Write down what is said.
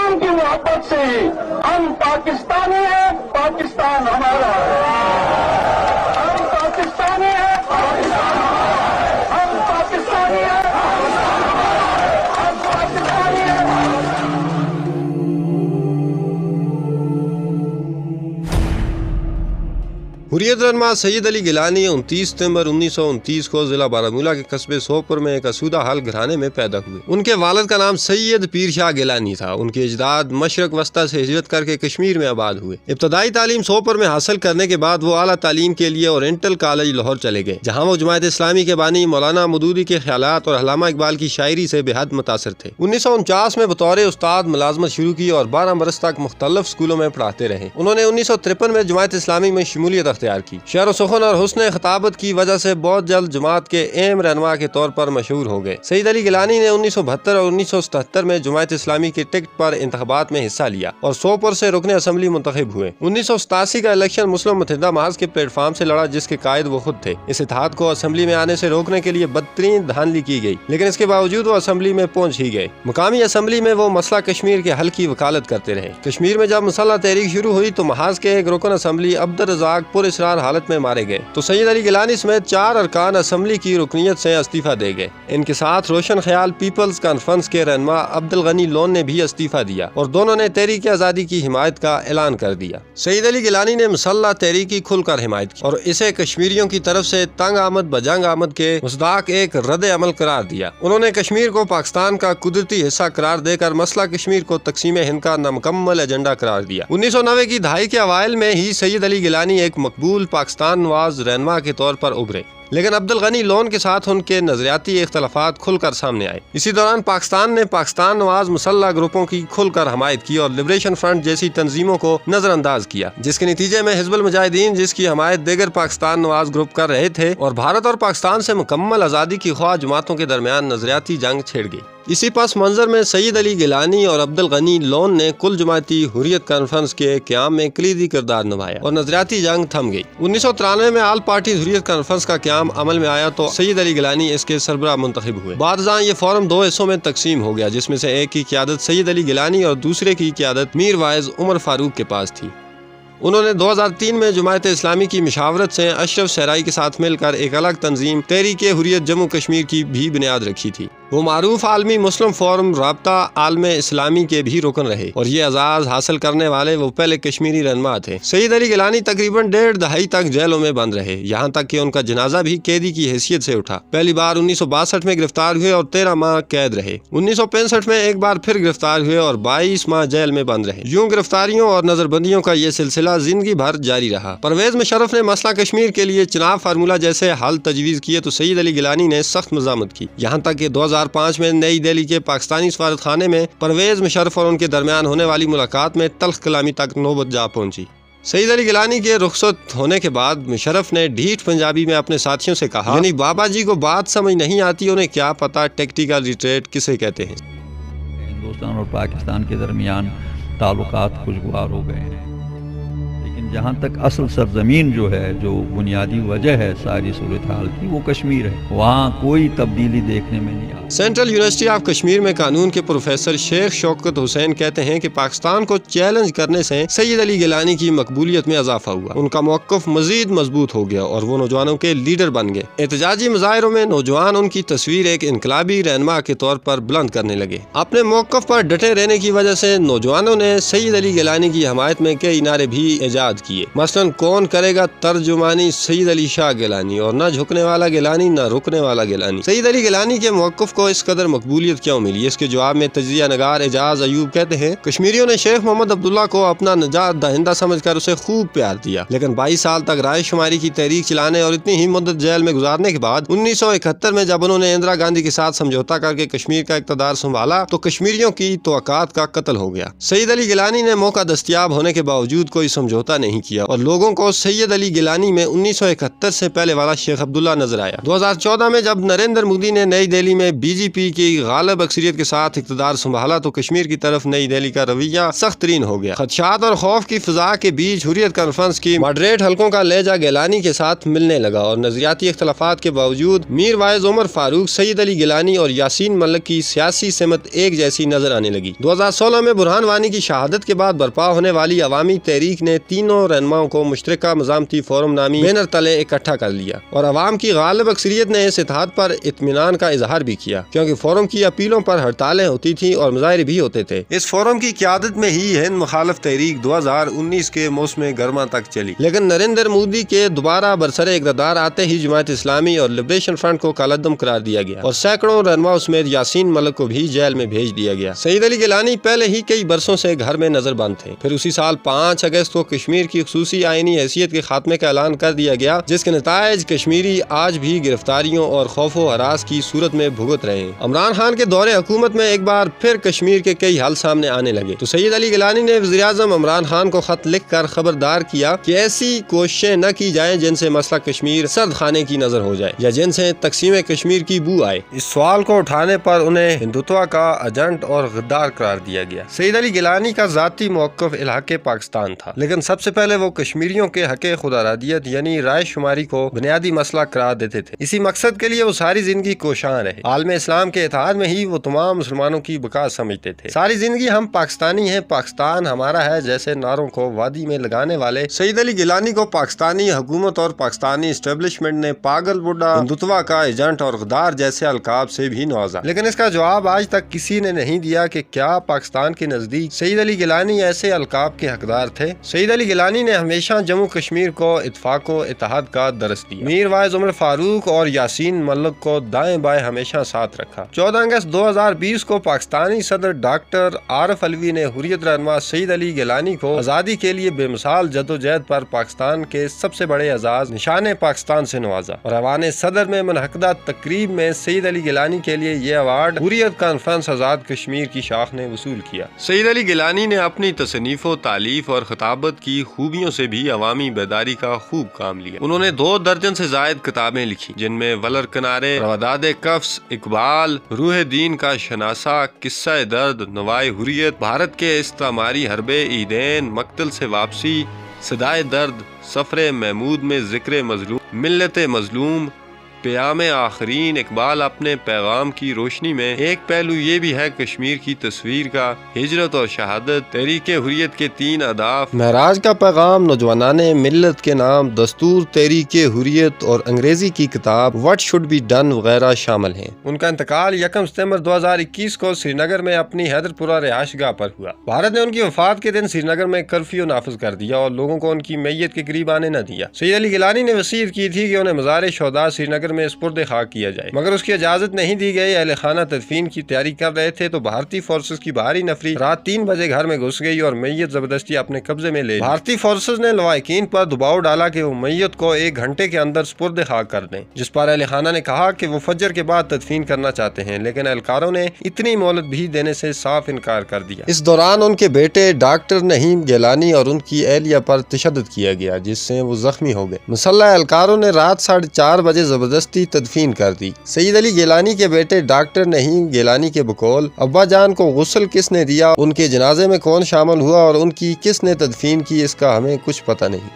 اسلام کی محبت سے ہم پاکستانی ہیں، پاکستان ہمارا ہے، ہم پاکستانی ہیں، پاکستان ہم پاکستانی ہیں، ہم پاکستانی ہیں۔ حریت رہنما سید علی گیلانی 29 ستمبر 1929 کو ضلع بارہمولہ کے قصبے سوپور میں ایک آسودہ حال گھرانے میں پیدا ہوئے۔ ان کے والد کا نام سید پیر شاہ گیلانی تھا۔ ان کے اجداد مشرق وسطی سے ہجرت کر کے کشمیر میں آباد ہوئے۔ ابتدائی تعلیم سوپور میں حاصل کرنے کے بعد وہ اعلیٰ تعلیم کے لیے اورینٹل کالج لاہور چلے گئے، جہاں وہ جماعت اسلامی کے بانی مولانا مودودی کے خیالات اور علامہ اقبال کی شاعری سے بے حد متاثر تھے۔ 1949 میں بطور استاد ملازمت شروع کی اور 12 برس تک مختلف اسکولوں میں پڑھاتے رہے۔ انہوں نے 1953 میں جماعت اسلامی میں شمولیت اختیار کی۔ شعر و سخن اور حسن خطابت کی وجہ سے بہت جلد جماعت کے اہم رہنما کے طور پر مشہور ہو گئے۔ سید علی گیلانی نے 1972 اور 1977 میں جماعت اسلامی کے ٹکٹ پر انتخابات میں حصہ لیا اور سوپور سے رکن اسمبلی منتخب ہوئے۔ 1987 کا الیکشن مسلم متحدہ محاذ کے پلیٹ فارم سے لڑا، جس کے قائد وہ خود تھے۔ اس اتحاد کو اسمبلی میں آنے سے روکنے کے لیے بدترین دھاندلی کی گئی، لیکن اس کے باوجود وہ اسمبلی میں پہنچ ہی گئے۔ مقامی اسمبلی میں وہ مسئلہ کشمیر کے حل کی وکالت کرتے رہے۔ کشمیر میں جب مسلح تحریک شروع ہوئی تو محاذ کے ایک رکن اسمبلی عبدالرزاق پر اسرار حالت میں مارے گئے تو سید علی گیلانی سمیت 4 ارکان اسمبلی کی رکنیت سے استعفیٰ دے گئے۔ ان کے ساتھ روشن خیال پیپلز کانفرنس کے رہنما عبدالغنی لون نے بھی استعفیٰ دیا اور دونوں نے تحریک آزادی کی حمایت کا اعلان کر دیا۔ سید علی گیلانی نے مسلح تحریک کی کھل کر حمایت کی اور اسے کشمیریوں کی طرف سے تنگ آمد بجنگ آمد کے مصداق ایک رد عمل قرار دیا۔ انہوں نے کشمیر کو پاکستان کا قدرتی حصہ قرار دے کر مسئلہ کشمیر کو تقسیم ہند کا نامکمل ایجنڈا قرار دیا۔ 1990 کی دہائی کے اوائل میں ہی سید علی گیلانی ایک مقبول پاکستان نواز رہنما کے طور پر ابھرے، لیکن عبدالغنی لون کے ساتھ ان کے نظریاتی اختلافات کھل کر سامنے آئے۔ اسی دوران پاکستان نے پاکستان نواز مسلح گروپوں کی کھل کر حمایت کی اور لبریشن فرنٹ جیسی تنظیموں کو نظر انداز کیا، جس کے نتیجے میں حزب المجاہدین، جس کی حمایت دیگر پاکستان نواز گروپ کر رہے تھے، اور بھارت اور پاکستان سے مکمل آزادی کی خواہ جماعتوں کے درمیان نظریاتی جنگ چھڑ گئی۔ اسی پس منظر میں سید علی گیلانی اور عبدالغنی لون نے کل جماعتی حریت کانفرنس کے قیام میں کلیدی کردار نبھایا اور نظریاتی جنگ تھم گئی۔ 1993 میں آل پارٹی حریت کانفرنس کا قیام عمل میں آیا تو سید علی گیلانی اس کے سربراہ منتخب ہوئے۔ بعد ازاں یہ فورم 2 حصوں میں تقسیم ہو گیا، جس میں سے ایک کی قیادت سید علی گیلانی اور دوسرے کی قیادت میر واعظ عمر فاروق کے پاس تھی۔ انہوں نے 2003 میں جماعت اسلامی کی مشاورت سے اشرف صحرائی کے ساتھ مل کر ایک الگ تنظیم تحریک حریت جموں کشمیر کی بھی بنیاد رکھی تھی۔ وہ معروف عالمی مسلم فورم رابطہ عالم اسلامی کے بھی رکن رہے اور یہ اعزاز حاصل کرنے والے وہ پہلے کشمیری رہنما تھے۔ سید علی گیلانی تقریباً 1.5 دہائی تک جیلوں میں بند رہے، یہاں تک کہ ان کا جنازہ بھی قیدی کی حیثیت سے اٹھا۔ پہلی بار 1962 میں گرفتار ہوئے اور 13 ماہ قید رہے۔ 1965 میں ایک بار پھر گرفتار ہوئے اور 22 ماہ جیل میں بند رہے۔ یوں گرفتاریوں اور نظر بندیوں کا یہ سلسلہ زندگی بھر جاری رہا۔ پرویز مشرف نے مسئلہ کشمیر کے لیے چناب فارمولہ جیسے حل تجویز کیے تو سید علی گیلانی نے سخت مزاحمت کی، یہاں تک کہ 2005 میں نئی دہلی کے پاکستانی سفارت خانے میں پرویز مشرف اور ان کے درمیان ہونے والی ملاقات میں تلخ کلامی تک نوبت جا پہنچی۔ سید علی گیلانی کے رخصت ہونے کے بعد مشرف نے ڈھیٹ پنجابی میں اپنے ساتھیوں سے کہا، یعنی بابا جی کو بات سمجھ نہیں آتی، انہیں کیا پتا ٹیکٹیکل ریٹریٹ کسے کہتے ہیں۔ ہندوستان اور پاکستان کے درمیان تعلقات خوشگوار ہو گئے ہیں، لیکن جہاں تک اصل سرزمین جو ہے، جو بنیادی وجہ ہے ساری صورتحال کی، وہ کشمیر ہے۔ وہاں کوئی تبدیلی دیکھنے میں نہیں آتی۔ سینٹرل یونیورسٹی آف کشمیر میں قانون کے پروفیسر شیخ شوکت حسین کہتے ہیں کہ پاکستان کو چیلنج کرنے سے سید علی گیلانی کی مقبولیت میں اضافہ ہوا، ان کا موقف مزید مضبوط ہو گیا اور وہ نوجوانوں کے لیڈر بن گئے۔ احتجاجی مظاہروں میں نوجوان ان کی تصویر ایک انقلابی رہنما کے طور پر بلند کرنے لگے۔ اپنے موقف پر ڈٹے رہنے کی وجہ سے نوجوانوں نے سید علی گیلانی کی حمایت میں کئی نعرے بھی ایجاد کیے، مثلاً کون کرے گا ترجمانی سید علی شاہ گیلانی، اور نہ جھکنے والا گیلانی نہ رکنے والا گیلانی۔ سید علی گیلانی کے موقف کو اس قدر مقبولیت کیوں ملی؟ اس کے جواب میں تجزیہ نگار اعجاز ایوب کہتے ہیں، کشمیریوں نے شیخ محمد عبداللہ کو اپنا نجات دہندہ سمجھ کر اسے خوب پیار دیا، لیکن 22 سال تک رائے شماری کی تحریک چلانے اور اتنی ہی مدت جیل میں گزارنے کے بعد 1971 میں جب انہوں نے اندرا گاندھی کے ساتھ سمجھوتا کر کے کشمیر کا اقتدار سنبھالا تو کشمیریوں کی توقعات کا قتل ہو گیا۔ سید علی گیلانی نے موقع دستیاب ہونے کے باوجود کوئی سمجھوتا نہیں کیا اور لوگوں کو سید علی گیلانی میں 1971 سے پہلے والا شیخ عبداللہ نظر آیا۔ 2014 میں جب نریندر مودی نے نئی دہلی میں بی جے پی کی غالب اکثریت کے ساتھ اقتدار سنبھالا تو کشمیر کی طرف نئی دہلی کا رویہ سخت ترین ہو گیا۔ خدشات اور خوف کی فضا کے بیچ حریت کانفرنس کی ماڈریٹ حلقوں کا لہجہ گیلانی کے ساتھ ملنے لگا اور نظریاتی اختلافات کے باوجود میر واعظ عمر فاروق، سید علی گیلانی اور یاسین ملک کی سیاسی سمت ایک جیسی نظر آنے لگی۔ 2016 میں برہان وانی کی شہادت کے بعد برپا ہونے والی عوامی تحریک نے تینوں رہنماؤں کو مشترکہ مزاحمتی فورم نامی بینر تلے اکٹھا کر لیا اور عوام کی غالب اکثریت نے اس اتحاد پر اطمینان کا اظہار بھی کیا، کیونکہ فورم کی اپیلوں پر ہڑتالیں ہوتی تھیں اور مظاہرے بھی ہوتے تھے۔ اس فورم کی قیادت میں ہی ہند مخالف تحریک 2019 کے موسم گرما تک چلی، لیکن نریندر مودی کے دوبارہ برسر اقتدار آتے ہی جماعت اسلامی اور لبریشن فرنٹ کو کالعدم قرار دیا گیا اور سینکڑوں رہنماؤں سمیت یاسین ملک کو بھی جیل میں بھیج دیا گیا۔ سید علی گیلانی پہلے ہی کئی برسوں سے گھر میں نظر بند تھے۔ پھر اسی سال 5 اگست کو کشمیر کی خصوصی آئینی حیثیت کے خاتمے کا اعلان کر دیا گیا، جس کے نتائج کشمیری آج بھی گرفتاریوں اور خوف و ہراس کی صورت میں بھگت رہے ہیں۔ عمران خان کے دور حکومت میں ایک بار پھر کشمیر کے کئی حل سامنے آنے لگے تو سید علی گیلانی نے وزیر اعظم عمران خان کو خط لکھ کر خبردار کیا کہ ایسی کوششیں نہ کی جائیں جن سے مسئلہ کشمیر سرد خانے کی نظر ہو جائے یا جن سے تقسیم کشمیر کی بو آئے۔ اس سوال کو اٹھانے پر انہیں ہندوتوا کا ایجنٹ اور غدار قرار دیا گیا۔ سید علی گیلانی کا ذاتی موقف الحاق پاکستان تھا، لیکن سب سے پہلے وہ کشمیریوں کے حق خود ارادیت یعنی رائے شماری کو بنیادی مسئلہ قرار دیتے تھے۔ اسی مقصد کے لیے وہ ساری زندگی کوشاں رہے۔ عالم اسلام کے اتحاد میں ہی وہ تمام مسلمانوں کی بقا سمجھتے تھے۔ ساری زندگی ہم پاکستانی ہیں، پاکستان ہمارا ہے جیسے نعروں کو وادی میں لگانے والے سید علی گیلانی کو پاکستانی حکومت اور پاکستانی اسٹیبلشمنٹ نے پاگل بڈھا، ہندوتوا کا ایجنٹ اور غدار جیسے القاب سے بھی نوازا، لیکن اس کا جواب آج تک کسی نے نہیں دیا کہ کیا پاکستان کے نزدیک سید علی گیلانی ایسے القاب کے حقدار تھے۔ سید علی گیلانی نے ہمیشہ جموں کشمیر کو اتفاق و اتحاد کا درس دیا۔ میر واعظ عمر فاروق اور یاسین ملک کو دائیں بائیں ہمیشہ ساتھ رکھا۔ 14 اگست 2020 کو پاکستانی صدر ڈاکٹر عارف علوی نے حریت رہنما سید علی گیلانی کو آزادی کے لیے بے مثال جدوجہد پر پاکستان کے سب سے بڑے اعزاز نشان پاکستان سے نوازا اور ایوان صدر میں منعقدہ تقریب میں سید علی گیلانی کے لیے یہ ایوارڈ حریت کانفرنس آزاد کشمیر کی شاخ نے وصول کیا۔ سید علی گیلانی نے اپنی تصنیف و تالیف اور خطابت کی خوبیوں سے بھی عوامی بیداری کا خوب کام لیا۔ انہوں نے 2 درجن سے زائد کتابیں لکھی، جن میں ولر کنارے، رواداد کفس، اقبال، روح دین کا شناسہ، قصہ درد، نوائے حریت، بھارت کے استعماری حربے، عیدین، مقتل سے واپسی، صدائے درد، سفر محمود میں ذکر مظلوم، ملت مظلوم، پیام آخرین۔ اقبال اپنے پیغام کی روشنی میں ایک پہلو یہ بھی ہے کشمیر کی تصویر کا، ہجرت اور شہادت، تحریک حریت کے 3 اہداف، معراج کا پیغام، نوجوانان ملت کے نام، دستور تحریک حریت اور انگریزی کی کتاب وٹ شوڈ بی ڈن وغیرہ شامل ہیں۔ ان کا انتقال 1 ستمبر 2021 کو سری نگر میں اپنی حیدر پورہ رہائش گاہ پر ہوا۔ بھارت نے ان کی وفات کے دن سری نگر میں کرفیو نافذ کر دیا اور لوگوں کو ان کی میت کے قریب آنے نہ دیا۔ سید علی گیلانی نے وصیت کی تھی کہ انہیں مزار شہداء سری نگر میں سپرد خاک کیا جائے، مگر اس کی اجازت نہیں دی گئی۔ اہل خانہ تدفین کی تیاری کر رہے تھے تو بھارتی فورسز کی بھاری نفری رات 3 بجے گھر میں گھس گئی اور میت زبردستی اپنے قبضے میں لے لی۔ بھارتی فورسز نے لواحقین پر دباؤ ڈالا کہ وہ میت کو 1 گھنٹے کے اندر سپرد خاک کر دیں، جس پر اہل خانہ نے کہا کہ وہ فجر کے بعد تدفین کرنا چاہتے ہیں، لیکن اہلکاروں نے اتنی مہلت بھی دینے سے صاف انکار کر دیا۔ اس دوران ان کے بیٹے ڈاکٹر نہیم گیلانی اور ان کی اہلیہ پر تشدد کیا گیا، جس سے وہ زخمی ہو گئے۔ مسلح اہلکاروں نے رات 4:30 بجے زبردستی تدفین کر دی۔ سید علی گیلانی کے بیٹے ڈاکٹر نہیم گیلانی کے بقول ابا جان کو غسل کس نے دیا، ان کے جنازے میں کون شامل ہوا اور ان کی کس نے تدفین کی، اس کا ہمیں کچھ پتہ نہیں۔